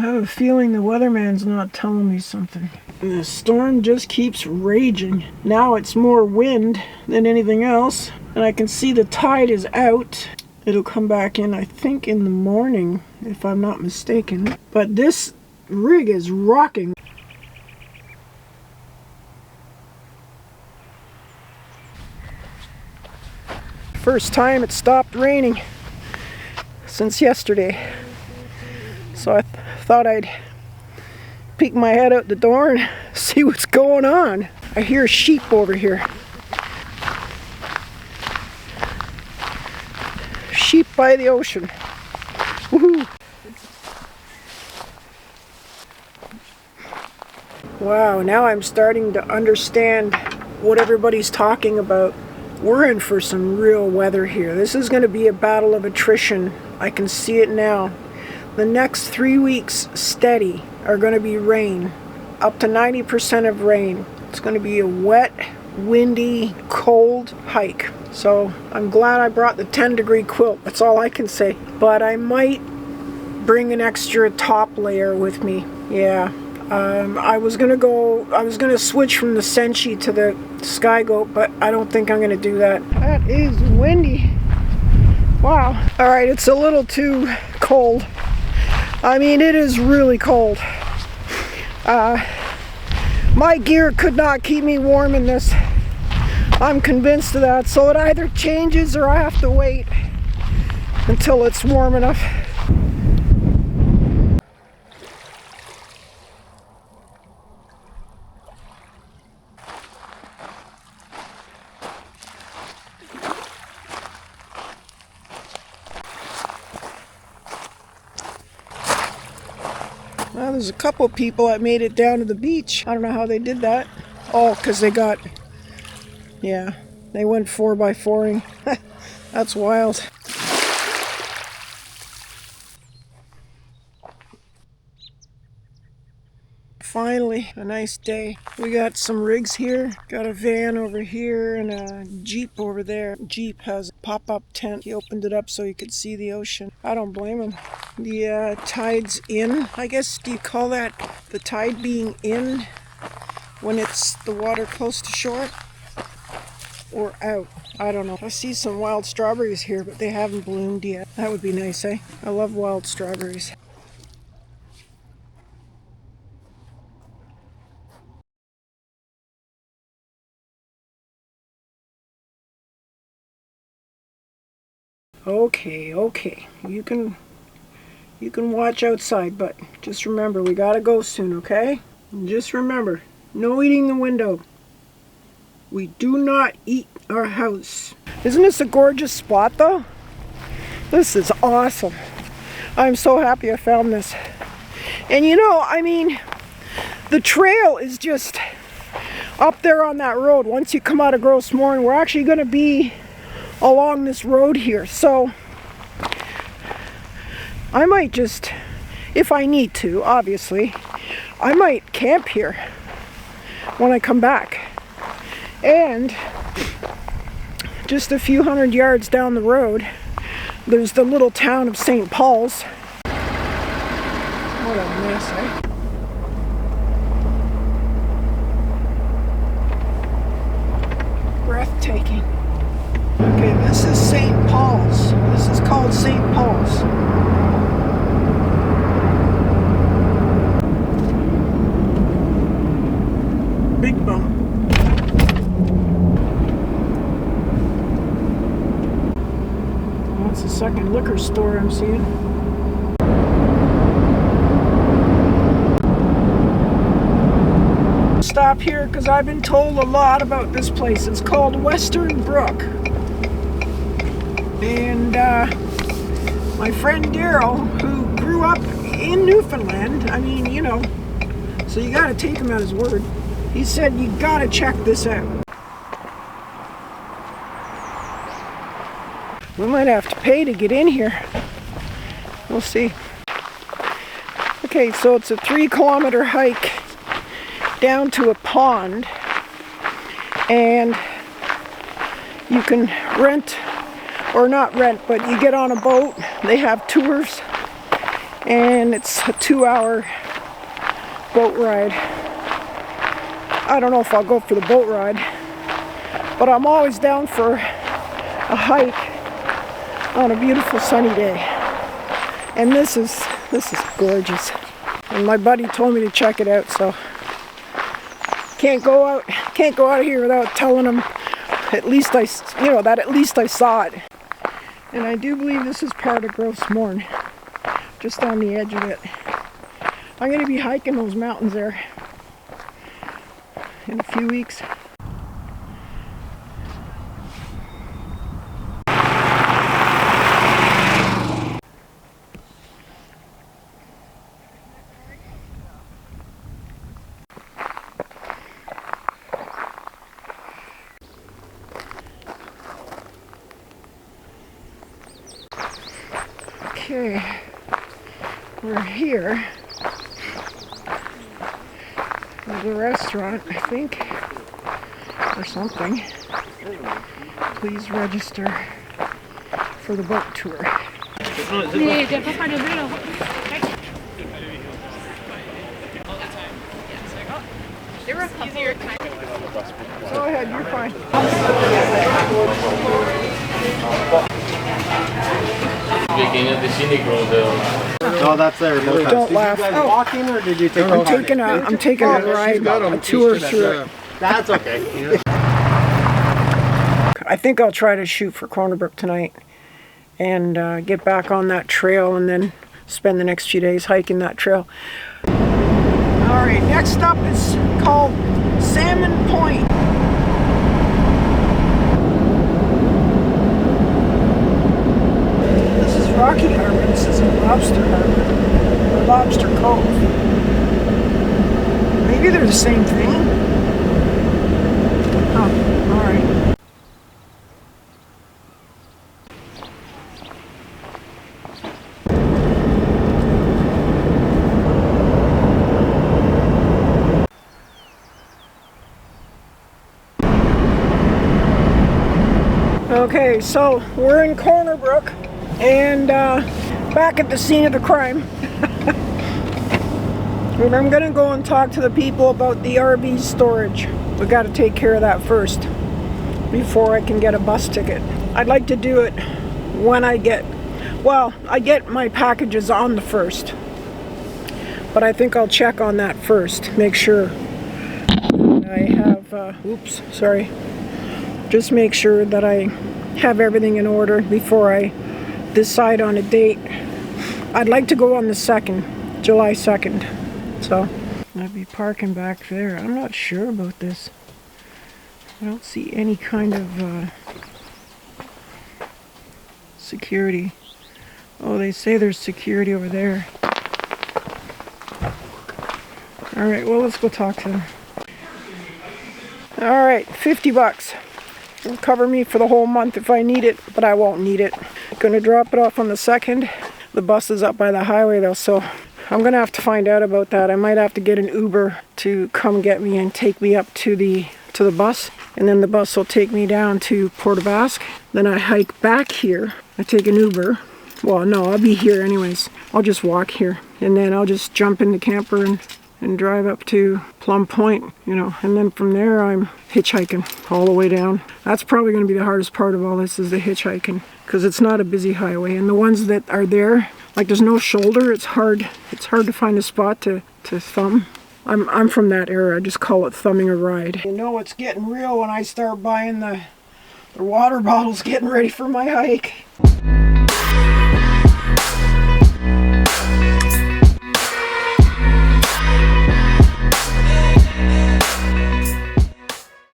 have a feeling the weatherman's not telling me something. The storm just keeps raging. Now it's more wind than anything else, and I can see the tide is out. It'll come back in, I think, in the morning, if I'm not mistaken. But this rig is rocking. First time it stopped raining since yesterday. So I thought I'd peek my head out the door and see what's going on. I hear sheep over here. Sheep by the ocean. Woohoo! Wow, now I'm starting to understand what everybody's talking about. We're in for some real weather here. This is going to be a battle of attrition. I can see it now. The next 3 weeks steady are going to be rain. Up to 90% of rain. It's going to be a wet, windy, cold hike. So I'm glad I brought the 10-degree quilt. That's all I can say. But I might bring an extra top layer with me. Yeah. I was gonna switch from the Senshi to the Sky Goat, but I don't think I'm gonna do that. That is windy. Wow. Alright, it's a little too cold. I mean, it is really cold. My gear could not keep me warm in this. I'm convinced of that. So it either changes or I have to wait until it's warm enough. Well, there's a couple of people that made it down to the beach. I don't know how they did that. Oh, because they went 4x4ing. That's wild. Finally, a nice day. We got some rigs here. Got a van over here and a Jeep over there. Jeep has a pop-up tent. He opened it up so he could see the ocean. I don't blame him. The tide's in. I guess, do you call that the tide being in when it's the water close to shore? Or out? I don't know. I see some wild strawberries here, but they haven't bloomed yet. That would be nice, eh? I love wild strawberries. Okay. You can watch outside, but just remember, we gotta go soon, okay? And just remember, no eating the window. We do not eat our house. Isn't this a gorgeous spot, though? This is awesome. I'm so happy I found this. And you know, I mean, the trail is just up there on that road. Once you come out of Gross Morin, we're actually gonna be along this road here, so I might just, if I need to, obviously, I might camp here when I come back. And just a few hundred yards down the road, there's the little town of St. Paul's. What a mess, eh? Breathtaking. Okay, this is St. Paul's. This is called St. Paul's. Big bump. That's the second liquor store I'm seeing. Stop here because I've been told a lot about this place. It's called Corner Brook. And my friend Daryl, who grew up in Newfoundland, I mean, you know, so you gotta take him at his word. He said, you gotta check this out. We might have to pay to get in here. We'll see. Okay, so it's a 3-kilometer hike down to a pond. And you can rent, or not rent, but you get on a boat. They have tours. and it's a 2-hour boat ride. I don't know if I'll go for the boat ride, but I'm always down for a hike on a beautiful sunny day. And this is gorgeous. And my buddy told me to check it out, so can't go out of here without telling him at least I saw it. And I do believe this is part of Gross Mourne, just on the edge of it. I'm going to be hiking those mountains there in a few weeks. Okay, we're here. There's a restaurant, I think, or something. Please register for the boat tour. There were a couple easier times. Go ahead, you're fine. No, that's there. Don't laugh. Did you guys walk in or did you take I'm taking a ride, a tour through it. That's okay. I think I'll try to shoot for Corner Brook tonight and get back on that trail and then spend the next few days hiking that trail. Alright, next up is called Salmon Point. This is Rocky Harbor, this is Lobster Harbor, or Lobster Cove. Maybe they're the same thing? Oh, alright. Okay, so we're in Corner Brook and back at the scene of the crime. And I'm gonna go and talk to the people about the RV storage. We gotta take care of that first before I can get a bus ticket. I'd like to do it when I get my packages on the 1st. But I think I'll check on that first, make sure that I have, just make sure that I have everything in order before I decide on a date. I'd like to go on the 2nd, July 2nd. So I'd be parking back there. I'm not sure about this. I don't see any kind of security. Oh, they say there's security over there. Alright, well, let's go talk to them. Alright, $50. It'll cover me for the whole month if I need it, but I won't need it. Gonna drop it off on the 2nd. The bus is up by the highway though, so I'm gonna have to find out about that. I might have to get an Uber to come get me and take me up to the bus, and then the bus will take me down to Port aux Basques. Then I hike back here. I take an Uber. Well, no, I'll be here anyways. I'll just walk here, and then I'll just jump in the camper and drive up to Plum Point, and then from there I'm hitchhiking all the way down. That's probably going to be the hardest part of all this, is the hitchhiking, because it's not a busy highway, and the ones that are there, like, there's no shoulder. It's hard to find a spot to thumb. I'm from that era. I just call it thumbing a ride. You know it's getting real when I start buying the water bottles, getting ready for my hike.